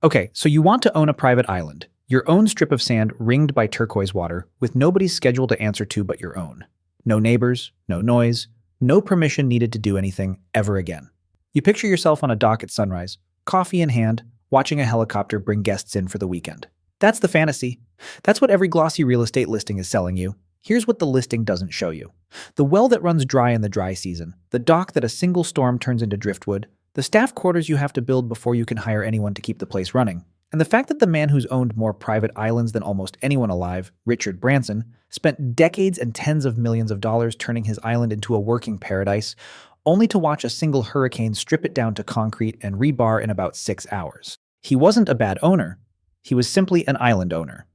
Okay, so you want to own a private island, your own strip of sand ringed by turquoise water, with nobody's schedule to answer to but your own. No neighbors, no noise, no permission needed to do anything ever again. You picture yourself on a dock at sunrise, coffee in hand, watching a helicopter bring guests in for the weekend. That's the fantasy. That's what every glossy real estate listing is selling you. Here's what the listing doesn't show you: the well that runs dry in the dry season, the dock that a single storm turns into driftwood, the staff quarters you have to build before you can hire anyone to keep the place running, and the fact that the man who's owned more private islands than almost anyone alive, Richard Branson, spent decades and tens of millions of dollars turning his island into a working paradise, only to watch a single hurricane strip it down to concrete and rebar in about 6 hours. He wasn't a bad owner. He was simply an island owner.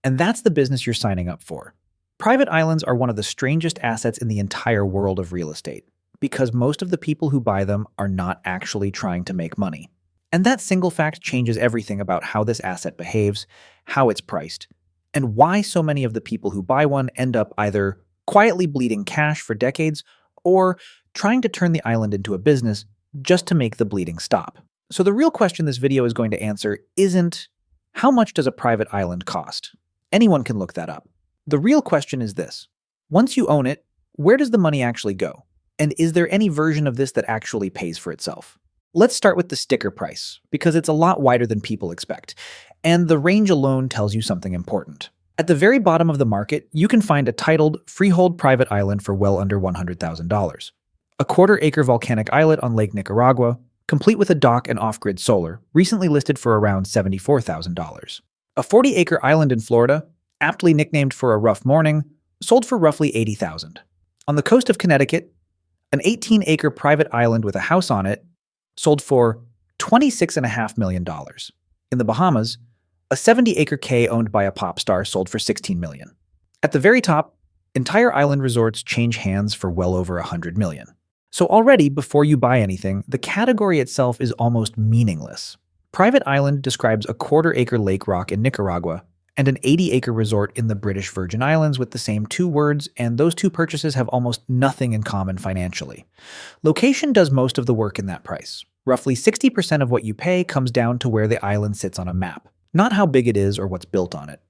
And that's the business you're signing up for. Private islands are one of the strangest assets in the entire world of real estate, because most of the people who buy them are not actually trying to make money. And that single fact changes everything about how this asset behaves, how it's priced, and why so many of the people who buy one end up either quietly bleeding cash for decades or trying to turn the island into a business just to make the bleeding stop. So the real question this video is going to answer isn't, how much does a private island cost? Anyone can look that up. The real question is this: once you own it, where does the money actually go? And is there any version of this that actually pays for itself? Let's start with the sticker price, because it's a lot wider than people expect, and the range alone tells you something important. At the very bottom of the market, you can find a titled freehold private island for well under $100,000. A quarter-acre volcanic islet on Lake Nicaragua, complete with a dock and off-grid solar, recently listed for around $74,000. A 40-acre island in Florida, aptly nicknamed for a rough morning, sold for roughly $80,000. On the coast of Connecticut, an 18-acre private island with a house on it sold for $26.5 million. In the Bahamas, a 70-acre cay owned by a pop star sold for $16 million. At the very top, entire island resorts change hands for well over $100 million. So already, before you buy anything, the category itself is almost meaningless. Private island describes a quarter-acre lake rock in Nicaragua and an 80-acre resort in the British Virgin Islands with the same two words, and those two purchases have almost nothing in common financially. Location does most of the work in that price. Roughly 60% of what you pay comes down to where the island sits on a map, not how big it is or what's built on it.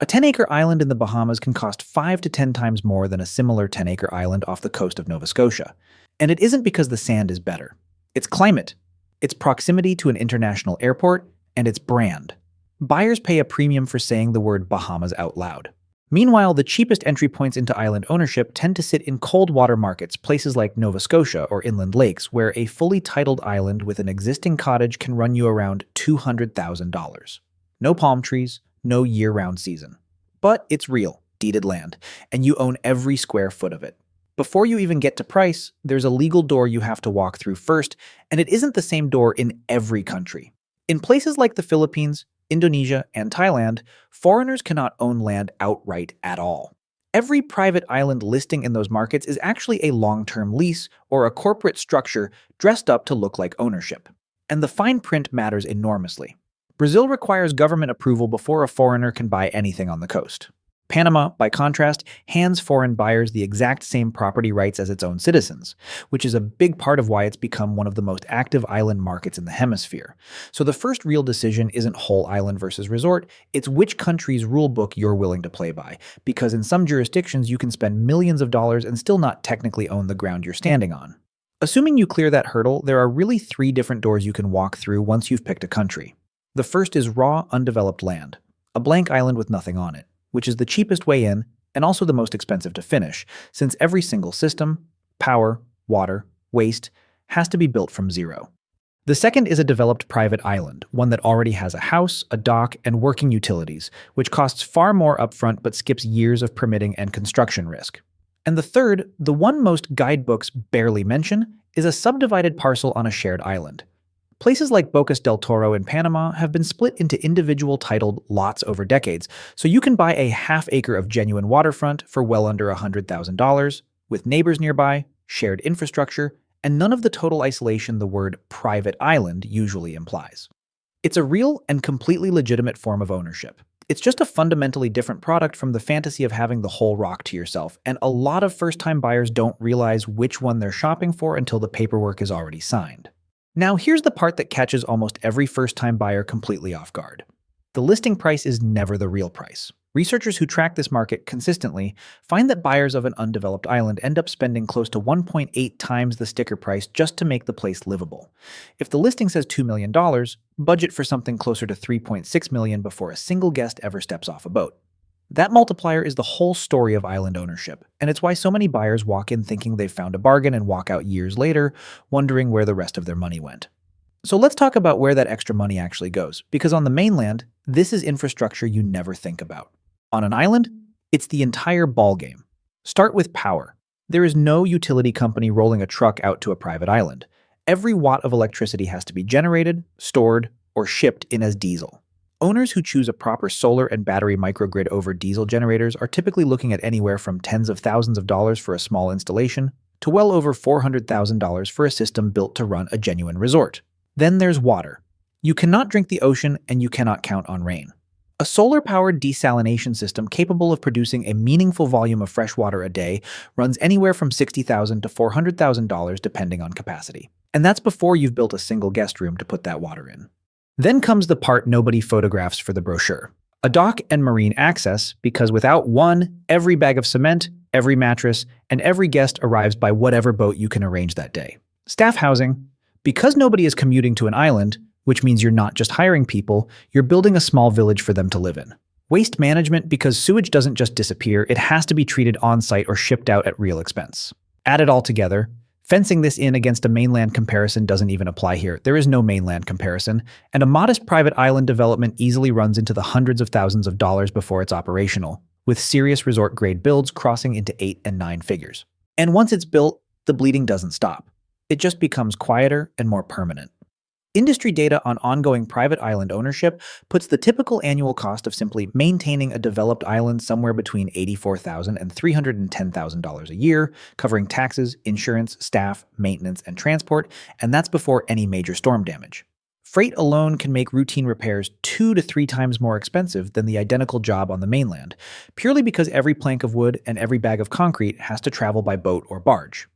A 10-acre island in the Bahamas can cost 5 to 10 times more than a similar 10-acre island off the coast of Nova Scotia. And it isn't because the sand is better. It's climate, its proximity to an international airport, and its brand. Buyers pay a premium for saying the word Bahamas out loud. Meanwhile, the cheapest entry points into island ownership tend to sit in cold water markets, places like Nova Scotia or inland lakes, where a fully titled island with an existing cottage can run you around $200,000. No palm trees, no year-round season. But it's real, deeded land, and you own every square foot of it. Before you even get to price, there's a legal door you have to walk through first, and it isn't the same door in every country. In places like the Philippines, Indonesia, and Thailand, foreigners cannot own land outright at all. Every private island listing in those markets is actually a long-term lease or a corporate structure dressed up to look like ownership. And the fine print matters enormously. Brazil requires government approval before a foreigner can buy anything on the coast. Panama, by contrast, hands foreign buyers the exact same property rights as its own citizens, which is a big part of why it's become one of the most active island markets in the hemisphere. So the first real decision isn't whole island versus resort, it's which country's rule book you're willing to play by, because in some jurisdictions you can spend millions of dollars and still not technically own the ground you're standing on. Assuming you clear that hurdle, there are really 3 different doors you can walk through once you've picked a country. The first is raw, undeveloped land, a blank island with nothing on it, which is the cheapest way in and also the most expensive to finish, since every single system, power, water, waste, has to be built from zero. The second is a developed private island, one that already has a house, a dock, and working utilities, which costs far more upfront but skips years of permitting and construction risk. And the third, the one most guidebooks barely mention, is a subdivided parcel on a shared island. Places like Bocas del Toro in Panama have been split into individual titled lots over decades, so you can buy a half-acre of genuine waterfront for well under $100,000, with neighbors nearby, shared infrastructure, and none of the total isolation the word private island usually implies. It's a real and completely legitimate form of ownership. It's just a fundamentally different product from the fantasy of having the whole rock to yourself, and a lot of first-time buyers don't realize which one they're shopping for until the paperwork is already signed. Now, here's the part that catches almost every first-time buyer completely off guard. The listing price is never the real price. Researchers who track this market consistently find that buyers of an undeveloped island end up spending close to 1.8 times the sticker price just to make the place livable. If the listing says $2 million, budget for something closer to $3.6 million before a single guest ever steps off a boat. That multiplier is the whole story of island ownership, and it's why so many buyers walk in thinking they've found a bargain and walk out years later, wondering where the rest of their money went. So let's talk about where that extra money actually goes, because on the mainland, this is infrastructure you never think about. On an island, it's the entire ballgame. Start with power. There is no utility company rolling a truck out to a private island. Every watt of electricity has to be generated, stored, or shipped in as diesel. Owners who choose a proper solar and battery microgrid over diesel generators are typically looking at anywhere from tens of thousands of dollars for a small installation to well over $400,000 for a system built to run a genuine resort. Then there's water. You cannot drink the ocean and you cannot count on rain. A solar-powered desalination system capable of producing a meaningful volume of fresh water a day runs anywhere from $60,000 to $400,000 depending on capacity. And that's before you've built a single guest room to put that water in. Then comes the part nobody photographs for the brochure. A dock and marine access, because without one, every bag of cement, every mattress, and every guest arrives by whatever boat you can arrange that day. Staff housing. Because nobody is commuting to an island, which means you're not just hiring people, you're building a small village for them to live in. Waste management, because sewage doesn't just disappear, it has to be treated on-site or shipped out at real expense. Add it all together. Fencing this in against a mainland comparison doesn't even apply here. There is no mainland comparison, and a modest private island development easily runs into the hundreds of thousands of dollars before it's operational, with serious resort-grade builds crossing into 8 and 9 figures. And once it's built, the bleeding doesn't stop. It just becomes quieter and more permanent. Industry data on ongoing private island ownership puts the typical annual cost of simply maintaining a developed island somewhere between $84,000 and $310,000 a year, covering taxes, insurance, staff, maintenance, and transport, and that's before any major storm damage. Freight alone can make routine repairs 2 to 3 times more expensive than the identical job on the mainland, purely because every plank of wood and every bag of concrete has to travel by boat or barge.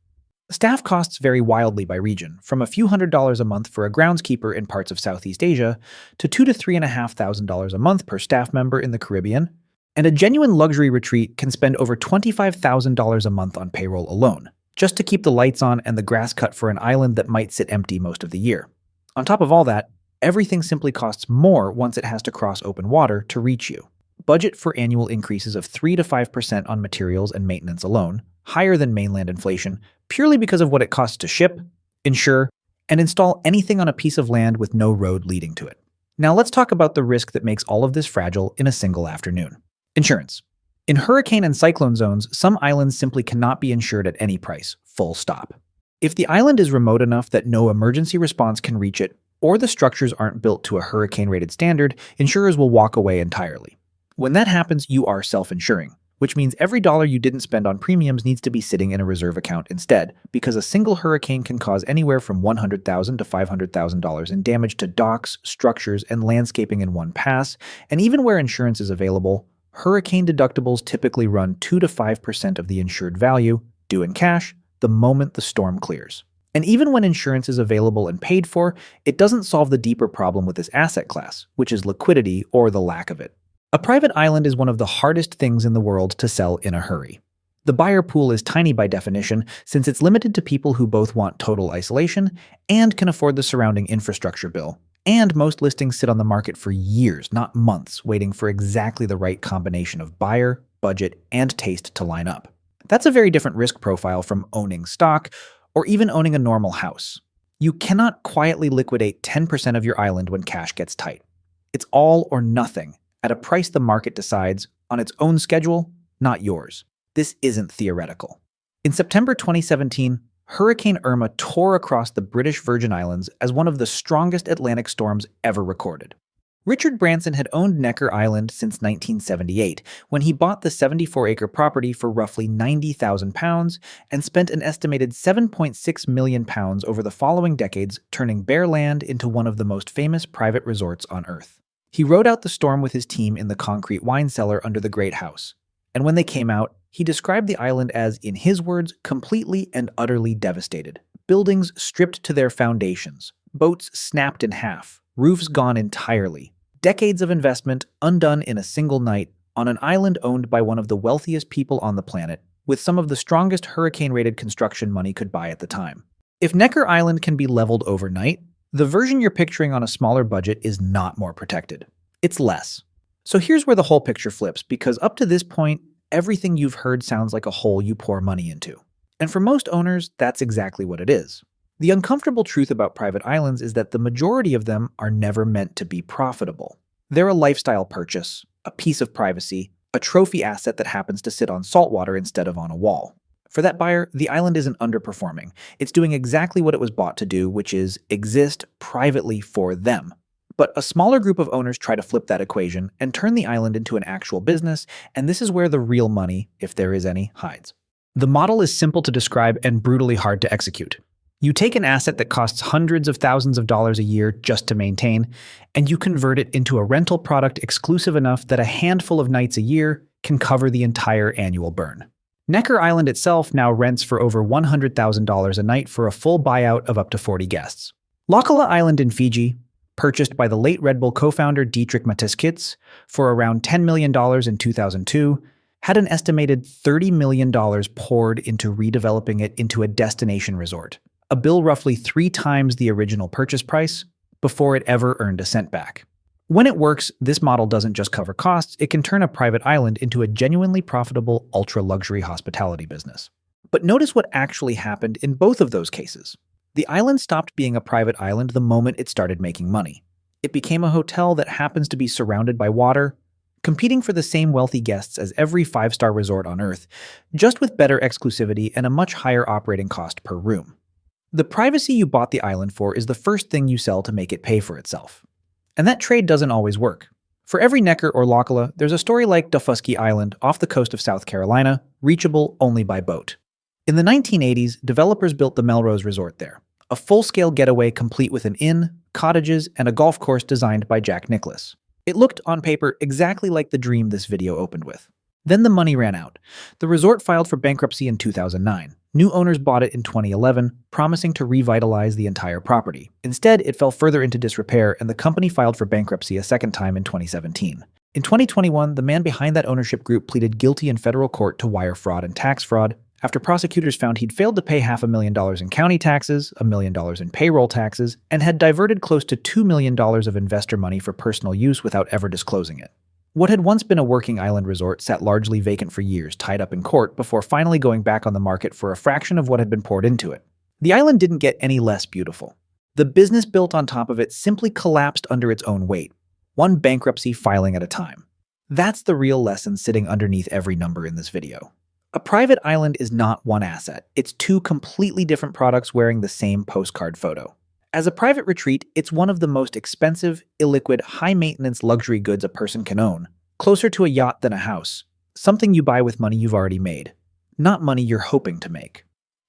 Staff costs vary wildly by region, from a few $100s a month for a groundskeeper in parts of Southeast Asia to $2,000 to $3,500 a month per staff member in the Caribbean, and a genuine luxury retreat can spend over $25,000 a month on payroll alone, just to keep the lights on and the grass cut for an island that might sit empty most of the year. On top of all that, everything simply costs more once it has to cross open water to reach you. Budget for annual increases of 3 to 5% on materials and maintenance alone, higher than mainland inflation, purely because of what it costs to ship, insure, and install anything on a piece of land with no road leading to it. Now let's talk about the risk that makes all of this fragile in a single afternoon. Insurance. In hurricane and cyclone zones, some islands simply cannot be insured at any price, full stop. If the island is remote enough that no emergency response can reach it, or the structures aren't built to a hurricane-rated standard, insurers will walk away entirely. When that happens, you are self-insuring, which means every dollar you didn't spend on premiums needs to be sitting in a reserve account instead, because a single hurricane can cause anywhere from $100,000 to $500,000 in damage to docks, structures, and landscaping in one pass, and even where insurance is available, hurricane deductibles typically run 2 to 5% of the insured value, due in cash, the moment the storm clears. And even when insurance is available and paid for, it doesn't solve the deeper problem with this asset class, which is liquidity or the lack of it. A private island is one of the hardest things in the world to sell in a hurry. The buyer pool is tiny by definition, since it's limited to people who both want total isolation and can afford the surrounding infrastructure bill. And most listings sit on the market for years, not months, waiting for exactly the right combination of buyer, budget, and taste to line up. That's a very different risk profile from owning stock or even owning a normal house. You cannot quietly liquidate 10% of your island when cash gets tight. It's all or nothing, at a price the market decides, on its own schedule, not yours. This isn't theoretical. In September 2017, Hurricane Irma tore across the British Virgin Islands as one of the strongest Atlantic storms ever recorded. Richard Branson had owned Necker Island since 1978, when he bought the 74-acre property for roughly £90,000 and spent an estimated £7.6 million over the following decades turning bare land into one of the most famous private resorts on Earth. He rode out the storm with his team in the concrete wine cellar under the Great House, and when they came out, he described the island as, in his words, completely and utterly devastated. Buildings stripped to their foundations, Boats snapped in half, roofs gone entirely. Decades of investment undone in a single night on an island owned by one of the wealthiest people on the planet, with some of the strongest hurricane-rated construction money could buy at the time. If Necker Island can be leveled overnight, the version you're picturing on a smaller budget is not more protected. It's less. So here's where the whole picture flips, because up to this point, everything you've heard sounds like a hole you pour money into. And for most owners, that's exactly what it is. The uncomfortable truth about private islands is that the majority of them are never meant to be profitable. They're a lifestyle purchase, a piece of privacy, a trophy asset that happens to sit on saltwater instead of on a wall. For that buyer, the island isn't underperforming. It's doing exactly what it was bought to do, which is exist privately for them. But a smaller group of owners try to flip that equation and turn the island into an actual business, and this is where the real money, if there is any, hides. The model is simple to describe and brutally hard to execute. You take an asset that costs hundreds of thousands of dollars a year just to maintain, and you convert it into a rental product exclusive enough that a handful of nights a year can cover the entire annual burn. Necker Island itself now rents for over $100,000 a night for a full buyout of up to 40 guests. Lokala Island in Fiji, purchased by the late Red Bull co-founder Dietrich Mateschitz for around $10 million in 2002, had an estimated $30 million poured into redeveloping it into a destination resort, a bill roughly 3 times the original purchase price, before it ever earned a cent back. When it works, this model doesn't just cover costs, it can turn a private island into a genuinely profitable ultra-luxury hospitality business. But notice what actually happened in both of those cases. The island stopped being a private island the moment it started making money. It became a hotel that happens to be surrounded by water, competing for the same wealthy guests as every 5-star resort on Earth, just with better exclusivity and a much higher operating cost per room. The privacy you bought the island for is the first thing you sell to make it pay for itself. And that trade doesn't always work. For every Necker or Lokala, there's a story like Daufuskie Island off the coast of South Carolina, reachable only by boat. In the 1980s, developers built the Melrose Resort there, a full-scale getaway complete with an inn, cottages, and a golf course designed by Jack Nicklaus. It looked, on paper, exactly like the dream this video opened with. Then the money ran out. The resort filed for bankruptcy in 2009. New owners bought it in 2011, promising to revitalize the entire property. Instead, it fell further into disrepair, and the company filed for bankruptcy a second time in 2017. In 2021, the man behind that ownership group pleaded guilty in federal court to wire fraud and tax fraud, after prosecutors found he'd failed to pay $500,000 in county taxes, $1 million in payroll taxes, and had diverted close to $2 million of investor money for personal use without ever disclosing it. What had once been a working island resort sat largely vacant for years, tied up in court, before finally going back on the market for a fraction of what had been poured into it. The island didn't get any less beautiful. The business built on top of it simply collapsed under its own weight, one bankruptcy filing at a time. That's the real lesson sitting underneath every number in this video. A private island is not one asset. It's 2 completely different products wearing the same postcard photo. As a private retreat, it's one of the most expensive, illiquid, high-maintenance luxury goods a person can own, closer to a yacht than a house, something you buy with money you've already made, not money you're hoping to make.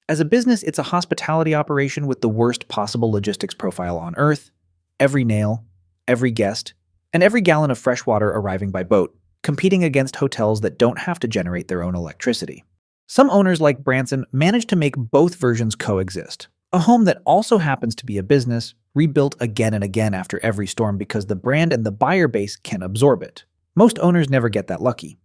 As a business, it's a hospitality operation with the worst possible logistics profile on Earth, every nail, every guest, and every gallon of fresh water arriving by boat, competing against hotels that don't have to generate their own electricity. Some owners like Branson manage to make both versions coexist. A home that also happens to be a business, rebuilt again and again after every storm because the brand and the buyer base can absorb it. Most owners never get that lucky.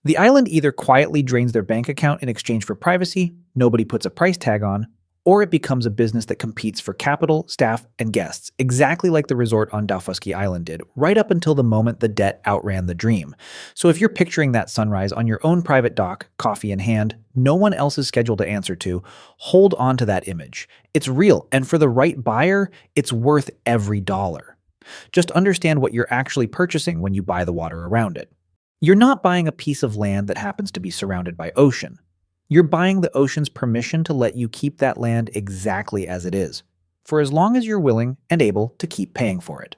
The island either quietly drains their bank account in exchange for privacy, nobody puts a price tag on, or it becomes a business that competes for capital, staff, and guests, exactly like the resort on Daufuskie Island did, right up until the moment the debt outran the dream. So if you're picturing that sunrise on your own private dock, coffee in hand, no one else's schedule to answer to, hold on to that image. It's real, and for the right buyer, it's worth every dollar. Just understand what you're actually purchasing when you buy the water around it. You're not buying a piece of land that happens to be surrounded by ocean. You're buying the ocean's permission to let you keep that land exactly as it is, for as long as you're willing and able to keep paying for it.